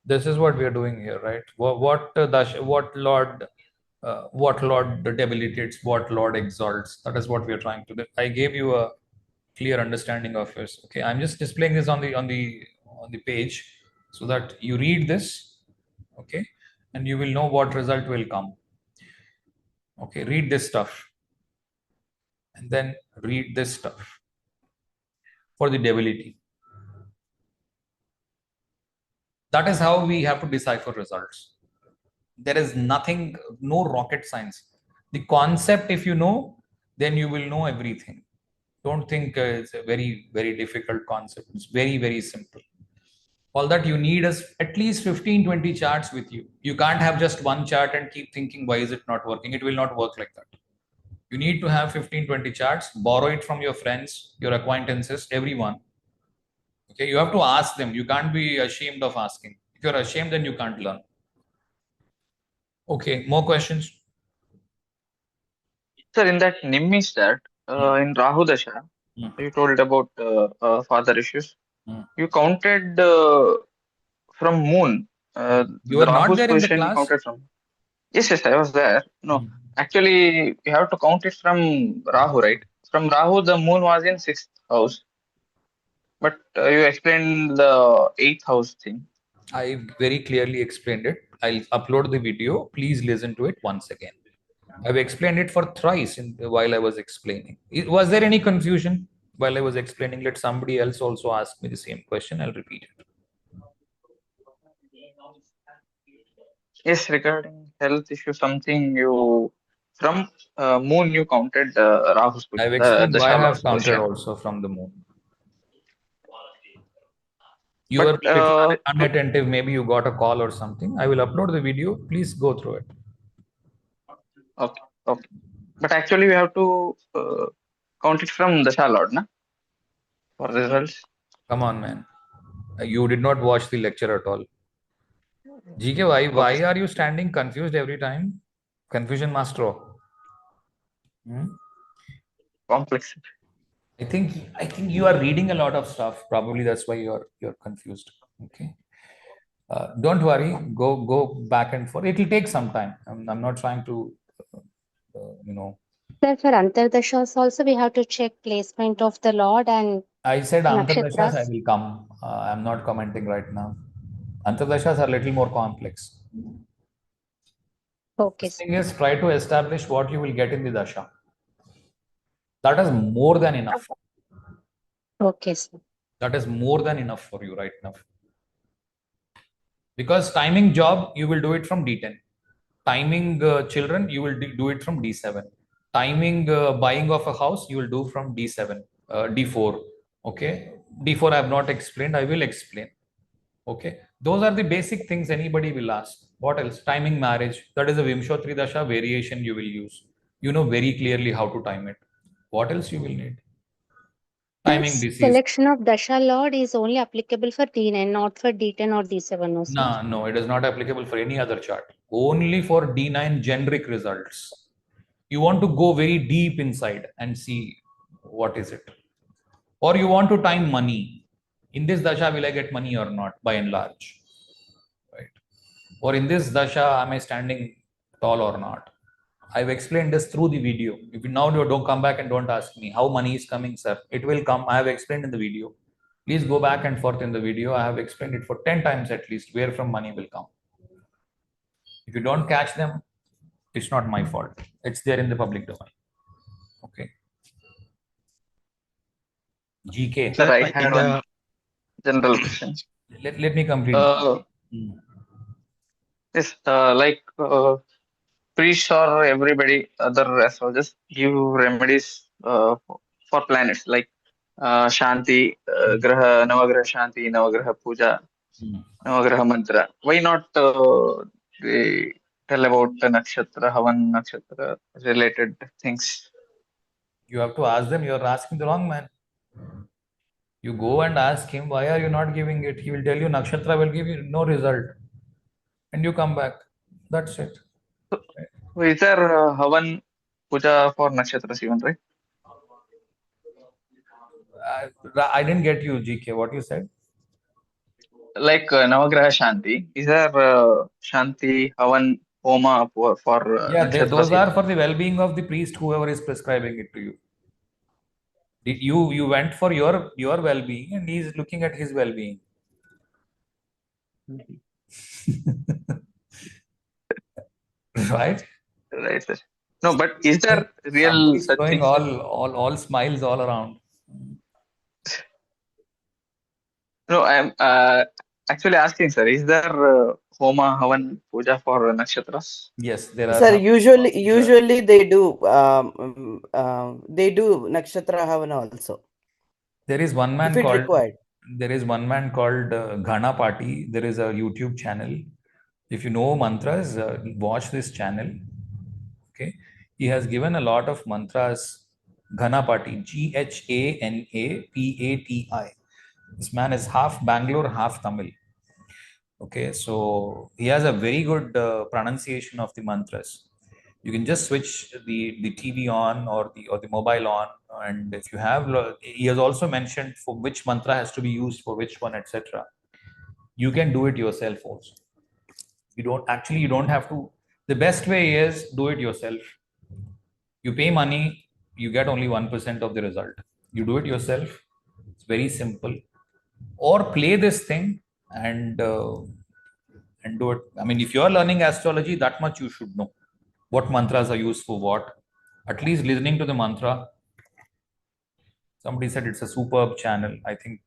This is what we are doing here, right? What lord debilitates, what lord exalts. That is what we are trying to do. I gave you a clear understanding of this. Okay, I'm just displaying this on the page so that you read this, okay, and you will know what result will come. Okay, read this stuff, and then read this stuff for the debility. That is how we have to decipher results. There is nothing, no rocket science. The concept, if you know, then you will know everything. Don't think it's a very, very difficult concept. It's very, very simple. All that you need is at least 15-20 charts with you. You can't have just one chart and keep thinking, why is it not working? It will not work like that. You need to have 15-20 charts, borrow it from your friends, your acquaintances, everyone. Okay, you have to ask them. You can't be ashamed of asking. If you're ashamed, then you can't learn. Okay, more questions? Sir, in that Nimmi chart, in Rahu Dasha, you told about father issues. You counted from moon. You were not there in the class? Counted from. Yes, I was there. No, actually, you have to count it from Rahu, right? From Rahu, the moon was in 6th house. But you explained the 8th house thing. I very clearly explained it. I'll upload the video. Please listen to it once again. I've explained it for thrice while I was explaining. Was there any confusion while I was explaining? Let somebody else also ask me the same question. I'll repeat it. Yes, regarding health issue, something you from moon you counted Rahu's position. I've explained why I have counted also from the moon. You were unattentive. Maybe you got a call or something. I will upload the video. Please go through it. Okay. But actually, we have to count it from Dasha Lord, na? For results. Come on, man. You did not watch the lecture at all. GK, why are you standing confused every time? Confusion master. Complex. I think you are reading a lot of stuff. Probably that's why you're confused. Okay. Don't worry. Go back and forth. It will take some time. I'm not trying to, Sir, for Antardashas also we have to check placement of the Lord and I said Antardashas, I nakshatras. will come. I'm not commenting right now. Antardashas are a little more complex. Okay, The sir. thing is, try to establish what you will get in the Dasha. That is more than enough. Okay, sir. That is more than enough for you right now. Because timing job, you will do it from D10. Timing children, you will do it from D7. Timing buying of a house, you will do from D7, D4. Okay. D4 I have not explained. I will explain. Okay. Those are the basic things anybody will ask. What else? Timing marriage. That is a Vimshothari Dasha variation you will use. You know very clearly how to time it. What else you will need? Timing This disease. selection of Dasha Lord is only applicable for D9, not for D10 or D7, no, sir? No, it is not applicable for any other chart. Only for D9 generic results. You want to go very deep inside and see what is it. Or you want to time money. In this Dasha, will I get money or not, by and large? Right. Or in this Dasha, am I standing tall or not? I've explained this through the video. If you now don't come back and don't ask me how money is coming, sir. It will come. I have explained in the video. Please go back and forth in the video. I have explained it for 10 times at least where from money will come. If you don't catch them, it's not my fault. It's there in the public domain. Okay. GK. Sir, I had one general question. Let me complete. Yes, like priests or everybody, other astrologers give remedies for planets like Shanti, Graha, Navagraha Shanti, Navagraha Puja, Navagraha Mantra. Why not they tell about the nakshatra, Havan nakshatra related things? You have to ask them. You are asking the wrong man. You go and ask him, why are you not giving it? He will tell you nakshatra will give you no result. And you come back. That's it. So is there Havan Puja for nakshatras even, right? I didn't get you, GK. What you said? Like Navagraha Shanti, is there Shanti, Havan, Homa for Those nakshatras are even? for the well-being of the priest, whoever is prescribing it to you. You went for your well-being, and he is looking at his well-being. Right? Right, sir. No, but is there real Somebody's such showing thing, sir? all smiles all around. No, I am actually asking, sir, is there Homa, Havan, Puja for nakshatras? Yes, there are. Sir, some usually they do Nakshatra Havana also. There is one man If it called required. there is one man called Ghana Party. There is a YouTube channel. If you know mantras, watch this channel. Okay, he has given a lot of mantras. Ghana Party, Ghanapati. This man is half Bangalore, half Tamil. Okay, so he has a very good pronunciation of the mantras. You can just switch the TV on or the mobile on, and if you have, he has also mentioned for which mantra has to be used for which one, etc. You can do it yourself also. You don't have to. The best way is do it yourself. You pay money, you get only 1% of the result. You do it yourself. It's very simple. Or play this thing and do it. I mean, if you are learning astrology, that much you should know. What mantras are used for what. At least listening to the mantra. Somebody said it's a superb channel. I think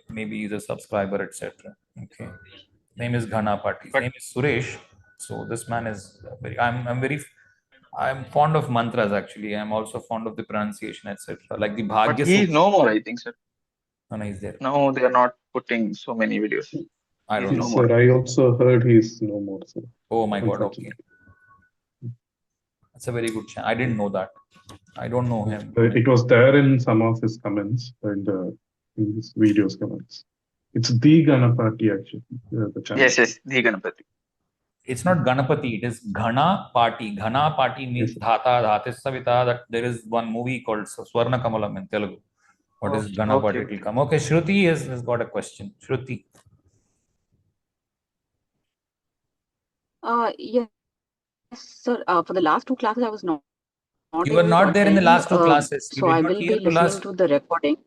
maybe he's a subscriber, etc. Okay. Name is Ghana Party. His name is Suresh. So this man is very. I'm fond of mantras actually. I'm also fond of the pronunciation, etc. Like the But Bhagya he is Sutra. no more, I think, sir. No, he's there. Now they are not putting so many videos. I don't know. Sir, I also heard he's no more, sir. Oh my God. Okay. That's a very good channel. I didn't know that. I don't know him. It was there in some of his comments and in his videos comments. It's the Ganapati actually, the channel. Yes, the Ganapati. It's not Ganapati, it is Ghana Party. Ghana Party means Dhata, Dhatis Savita. That there is one movie called Swarna Kamalam in Telugu. What is Ghana Party? It will come. Okay, Shruti has got a question. Shruti. Yes, sir. For the last two classes, I was not You were not there in the last two classes. So I will be listening to the recording.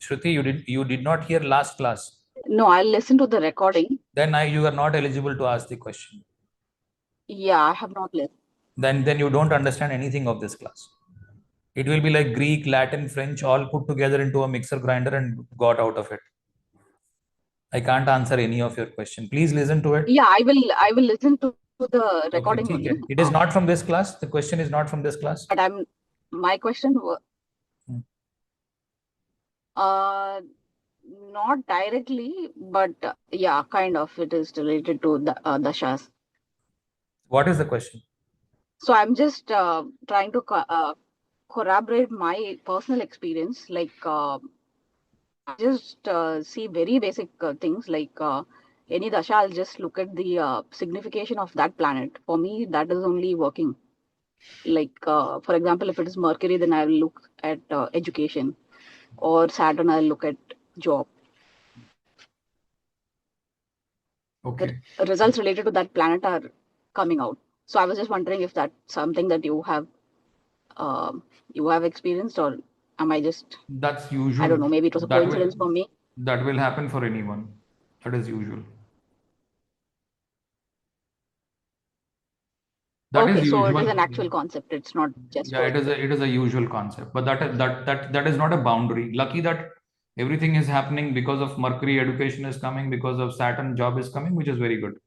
Shruti, you did not hear last class. No, I'll listen to the recording. Then you are not eligible to ask the question. Yeah, I have not listened. Then you don't understand anything of this class. It will be like Greek, Latin, French, all put together into a mixer grinder and got out of it. I can't answer any of your question. Please listen to it. Yeah, I will listen to the recording Okay, only. it is not from this class. The question is not from this class. But my question was not directly, but yeah, kind of. It is related to the dashas. What is the question? So I'm just trying to corroborate my personal experience. Like I just see very basic things like any dasha. I'll just look at the signification of that planet. For me, that is only working. Like for example, if it is Mercury, then I will look at education, or Saturn, I'll look at job. Okay. The results related to that planet are coming out. So I was just wondering if that's something that you have experienced, or am I just? That's usual. I don't know. Maybe it was a coincidence for me. That will happen for anyone. That is usual. That Okay, is so usual. it is an actual concept. It's not just. Yeah, it is a usual concept, but that is not a boundary. Lucky that everything is happening because of Mercury, education is coming, because of Saturn, job is coming, which is very good.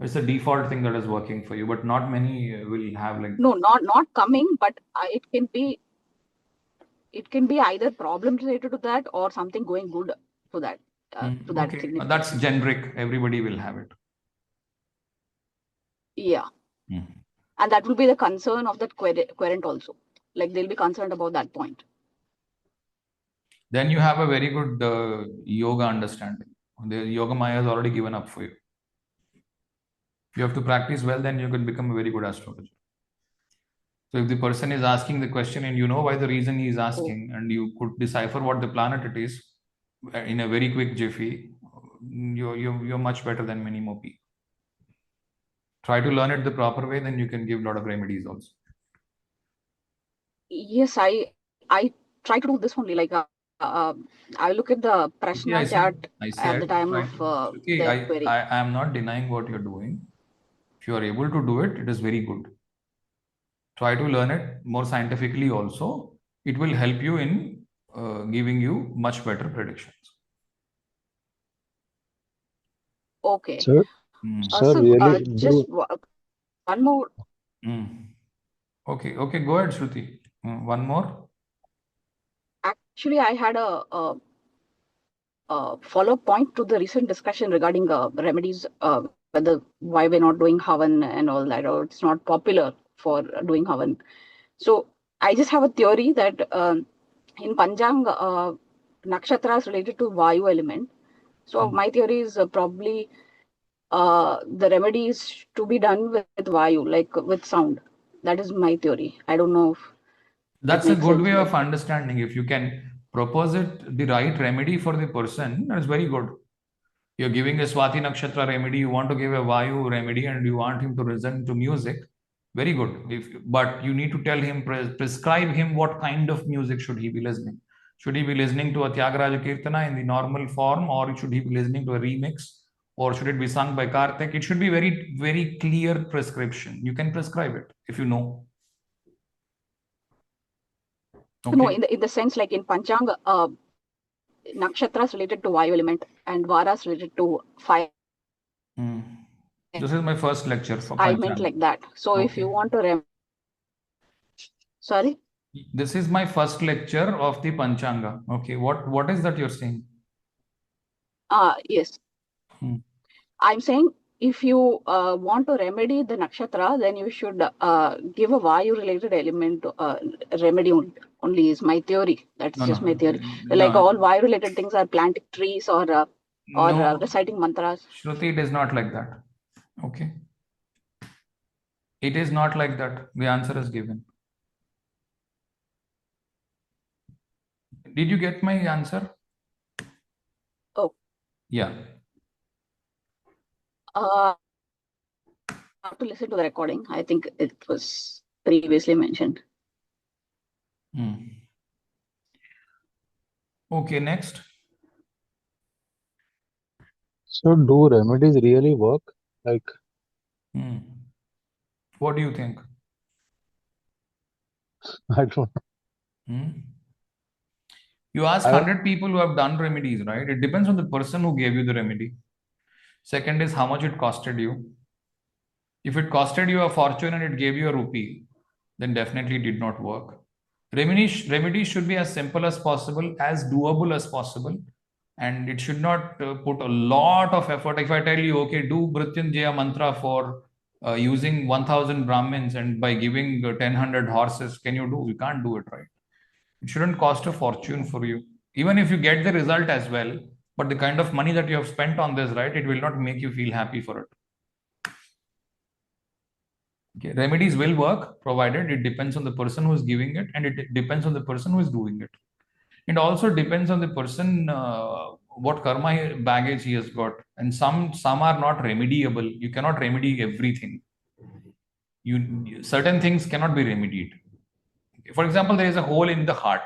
It's a default thing that is working for you, but not many will have like. No, not coming, but it can be. It can be either problem related to that or something going good to that. To that Okay, significance. that's generic. Everybody will have it. Yeah. And that will be the concern of that querent also. Like they'll be concerned about that point. Then you have a very good yoga understanding. The yoga Maya has already given up for you. You have to practice well, then you can become a very good astrologer. So if the person is asking the question and you know why the reason he is asking, and you could decipher what the planet it is in a very quick jiffy, you're much better than many more people. Try to learn it the proper way, then you can give a lot of remedies also. Yes, I try to do this only. Like I look at the Prashna chart at the time of their query. I am not denying what you're doing. If you are able to do it, it is very good. Try to learn it more scientifically also. It will help you in giving you much better predictions. Okay. Sir, So really, just one more. Okay, go ahead, Shruti. One more. Actually, I had a follow-up point to the recent discussion regarding remedies, why we're not doing Havan and all that, or it's not popular for doing Havan. So I just have a theory that in Panchang, nakshatras related to Vayu element. So my theory is probably the remedy is to be done with Vayu, like with sound. That is my theory. I don't know if that's a good way of understanding. If you can propose it, the right remedy for the person, that's very good. You're giving a Swati Nakshatra remedy, you want to give a Vayu remedy, and you want him to listen to music. Very good. But you need to tell him, prescribe him what kind of music should he be listening. Should he be listening to a Tyagaraja Kirtana in the normal form, or should he be listening to a remix, or should it be sung by Karthik? It should be very, very clear prescription. You can prescribe it if you know. Okay. No, in the sense like in Panchanga, nakshatras related to Vayu element and varas related to fire. This is my first lecture for Panchanga. I meant like that. So if you want to sorry? This is my first lecture of the Panchanga. Okay, what is that you're saying? Yes. I'm saying if you want to remedy the nakshatra, then you should give a Vayu related element remedy only is my theory. That's just my theory. Like all Vayu related things are planting trees or reciting mantras. Shruti, it is not like that. Okay. It is not like that. The answer is given. Did you get my answer? Oh. Yeah. I have to listen to the recording. I think it was previously mentioned. Okay, next. So do remedies really work? Like, What do you think? I don't know. Hmm? You ask 100 people who have done remedies, right? It depends on the person who gave you the remedy. Second is how much it costed you. If it costed you a fortune and it gave you a rupee, then definitely it did not work. Remedies should be as simple as possible, as doable as possible, and it should not put a lot of effort. If I tell you, okay, do Mrityunjaya mantra for using 1000 Brahmins and by giving 1000 horses, can you do? You can't do it, right? It shouldn't cost a fortune for you. Even if you get the result as well, but the kind of money that you have spent on this, right, it will not make you feel happy for it. Okay. Remedies will work provided it depends on the person who is giving it and it depends on the person who is doing it. It also depends on the person what karma baggage he has got, and some are not remediable. You cannot remedy everything. Certain things cannot be remedied. For example, there is a hole in the heart,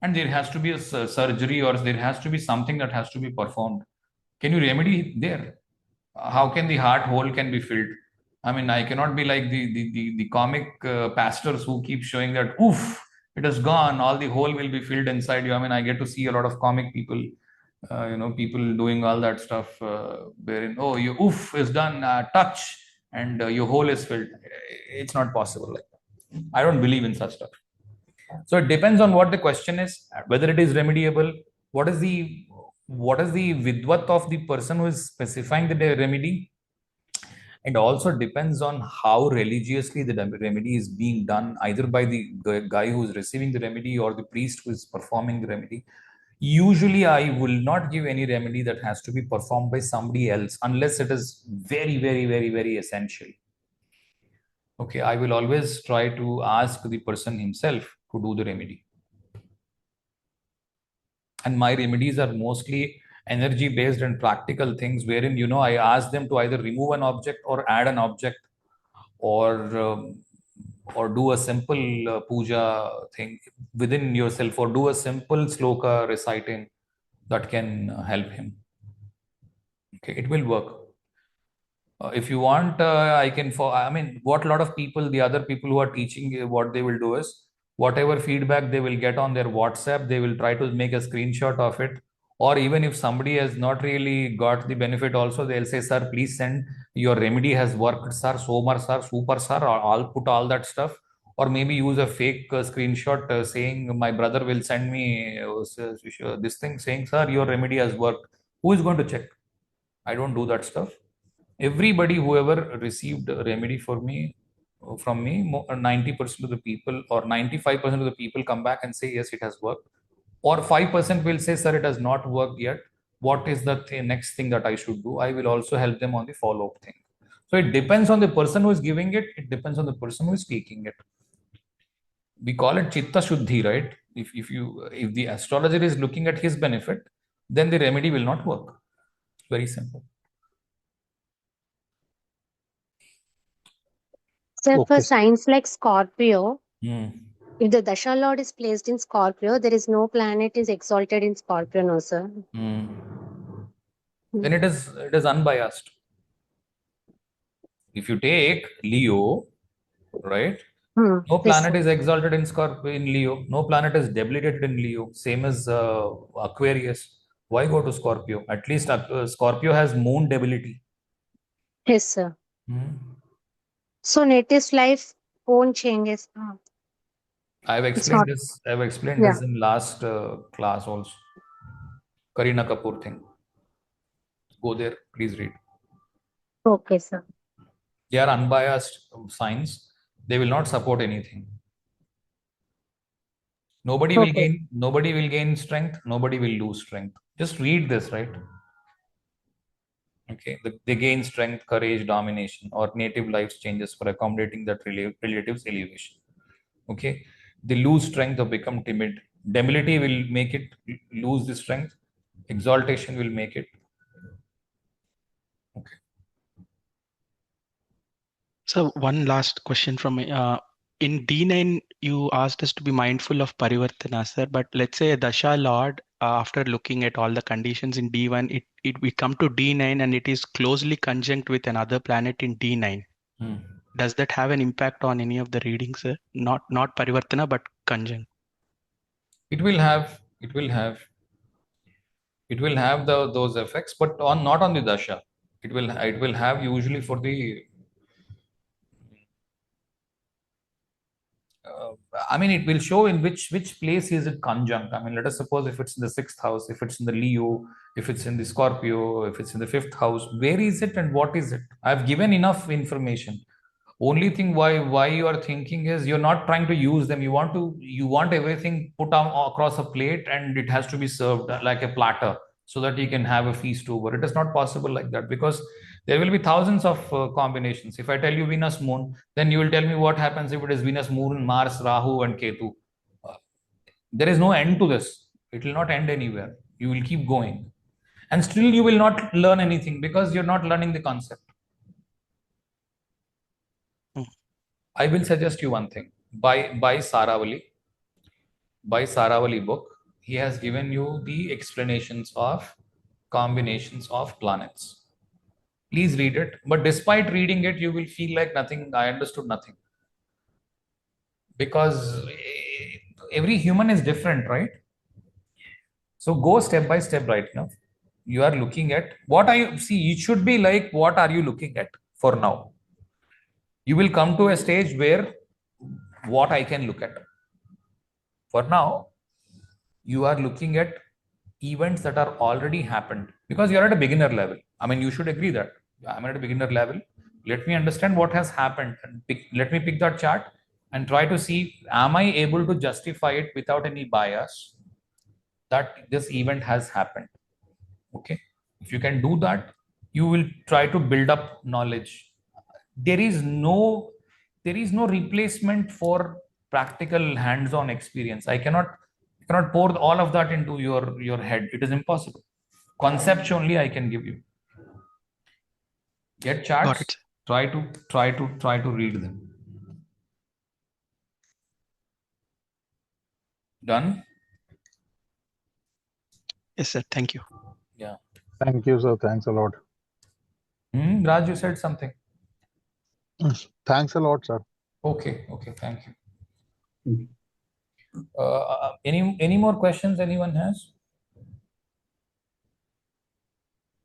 and there has to be a surgery or there has to be something that has to be performed. Can you remedy there? How can the heart hole can be filled? I mean, I cannot be like the comic pastors who keep showing that, oof, it is gone, all the hole will be filled inside you. I mean, I get to see a lot of comic people, people doing all that stuff, wherein, oh, your oof is done, touch, and your hole is filled. It's not possible like that. I don't believe in such stuff. So it depends on what the question is, whether it is remediable, what is the vidvat of the person who is specifying the remedy. It also depends on how religiously the remedy is being done, either by the guy who is receiving the remedy or the priest who is performing the remedy. Usually, I will not give any remedy that has to be performed by somebody else unless it is very, very, very, very essential. Okay, I will always try to ask the person himself to do the remedy. And my remedies are mostly energy based and practical things, wherein I ask them to either remove an object or add an object, or do a simple puja thing within yourself, or do a simple sloka reciting that can help him. Okay, it will work. If you want, I can. What a lot of people, the other people who are teaching, what they will do is, whatever feedback they will get on their WhatsApp, they will try to make a screenshot of it. Or even if somebody has not really got the benefit, also they'll say, "Sir, please send your remedy has worked, sir. So much, sir, super, sir." Or I'll put all that stuff. Or maybe use a fake screenshot saying, "My brother will send me this thing saying, sir, your remedy has worked." Who is going to check? I don't do that stuff. Everybody whoever received a remedy from me 90% of the people or 95% of the people come back and say yes, it has worked, or 5% will say, sir, it has not worked yet. What is the next thing that I should do? I will also help them on the follow-up thing. So it depends on the person who is giving it. It depends on the person who is taking it. We call it chitta shuddhi, right? If the astrologer is looking at his benefit, then the remedy will not work. It's very simple. So for signs like Scorpio, Hmm. if the Dasha Lord is placed in Scorpio, there is no planet is exalted in Scorpio, no, sir. Then it is unbiased. If you take Leo, right? No planet is exalted in Scorpio in Leo. No planet is debilitated in Leo. Same as Aquarius. Why go to Scorpio? At least Scorpio has moon debility. Yes, sir. So native life won't change. I've explained this. I've explained this in last class also. Kareena Kapoor thing. Go there. Please read. Okay, sir. They are unbiased signs. They will not support anything. Nobody will gain strength. Nobody will lose strength. Just read this, right? Okay. They gain strength, courage, domination, or native life changes for accommodating that relative's elevation. Okay. They lose strength or become timid. Debility will make it lose the strength. Exaltation will make it. Okay. So one last question from me. In D9, you asked us to be mindful of Parivartana, sir. But let's say a Dasha Lord after looking at all the conditions in D1, we come to D9 and it is closely conjunct with another planet in D9. Does that have an impact on any of the readings, sir? Not Parivartana, but conjunct. It will have those effects, but not on the dasha. It will have usually for the I mean, it will show in which place is it conjunct. I mean, let us suppose if it's in the 6th house, if it's in the Leo, if it's in the Scorpio, if it's in the 5th house, where is it and what is it? I've given enough information. Only thing why you are thinking is you're not trying to use them. You want everything put on across a plate and it has to be served like a platter so that you can have a feast over. It is not possible like that because there will be thousands of combinations. If I tell you Venus Moon, then you will tell me what happens if it is Venus Moon, Mars, Rahu, and Ketu. There is no end to this. It will not end anywhere. You will keep going, and still you will not learn anything because you're not learning the concept. I will suggest you one thing. By Saravali book, he has given you the explanations of combinations of planets. Please read it. But despite reading it, you will feel like nothing. I understood nothing. Because every human is different, right? So go step by step right now. You are looking at what are you see, it should be like what are you looking at for now? You will come to a stage where what I can look at. For now, you are looking at events that are already happened because you're at a beginner level. I mean, you should agree that I'm at a beginner level. Let me understand what has happened and let me pick that chart and try to see, am I able to justify it without any bias that this event has happened? Okay. If you can do that, you will try to build up knowledge. There is no replacement for practical hands-on experience. I cannot pour all of that into your head. It is impossible. Concepts only I can give you. Get charts. Try to read them. Done? Yes, sir. Thank you. Yeah. Thank you, sir. Thanks a lot. Raj, you said something. Thanks a lot, sir. Okay. Thank you. Any more questions anyone has?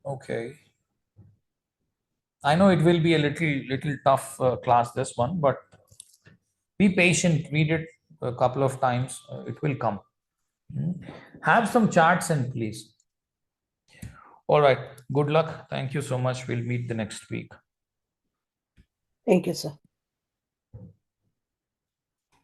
Okay. I know it will be a little tough class, this one, but be patient. Read it a couple of times. It will come. Have some charts in please. All right. Good luck. Thank you so much. We'll meet the next week. Thank you, sir.